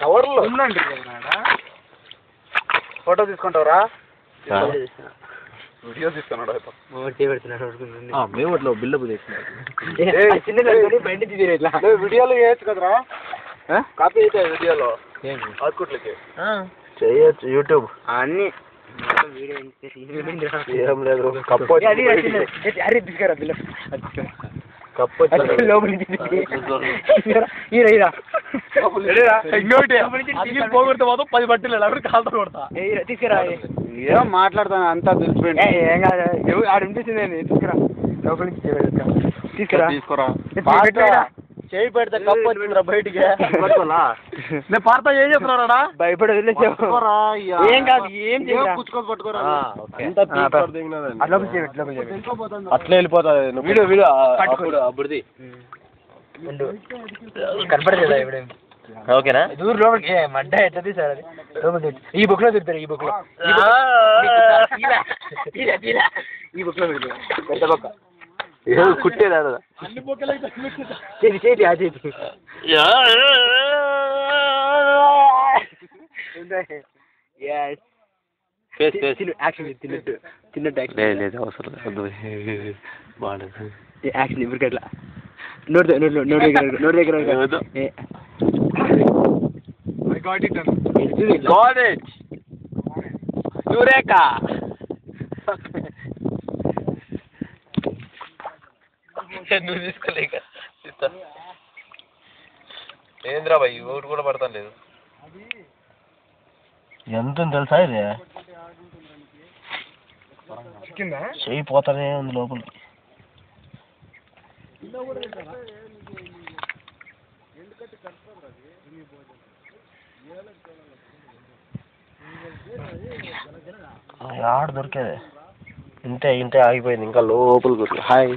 కవర్లో ఉందండి. Photo తీసుకుంటావరా? Video తీసుకున్నాడు మేము బిల్డప్ వీడియోలో చేయొచ్చు కదరా? కాపీ అయితే వీడియోలో అవుట్పుట్లకి చేయొచ్చు. యూట్యూబ్ అన్ని ఏం లేదు. కప్పు తీసుకురా కప్పు పోగొడితే మాత్రం 10 బట్టలు కాలుతో కొడతా. తీసుకురా. ఏం మాట్లాడతాను అంతా తెలిసిపోయింది. ఏం కాదు ఆడ వినిపిస్తుంది. తీసుకురా లోపల నుంచి తీసుకురా. తీసుకురా చేయి పెడితే కప్పు వచ్చిందిరా బయటికి. నేను పార్తా ఏం చెప్తున్నారా? భయపడి ఏం కాదు. ఏం పట్టుకోరా అట్లా వెళ్ళిపోతుంది. వీడియో వీడియో అప్పుడుది కనపడలేదా ఇప్పుడు? ఓకేనా? దూరం లోపలికి మడ్డ ఎట్లా తీసారు? అది లోపలికి ఈ బుక్ లో తిరుగుతారు. ఈ బుక్ లో ఈ బుక్ లో పెద్ద బొక్క కుట్టేదా చేతి చేతి ఆ చేతి తిన్నట్టు తిన్నట్టు లేదు అవసరం బాగుండదు యాక్షన్. ఇప్పుడు అట్లా నోటి దగ్గర నువ్వు తీసుకోలేక ఏంద్రా భయ్ ఒకటి కూడా పడతాను లేదు. ఎంత తెలుసా ఇది? చెయ్యి పోతానే ఉంది లోపలికి. ఆడ దొరికేది ఇంతే ఇంతే ఆగిపోయింది. ఇంకా లోపలికి హాయ్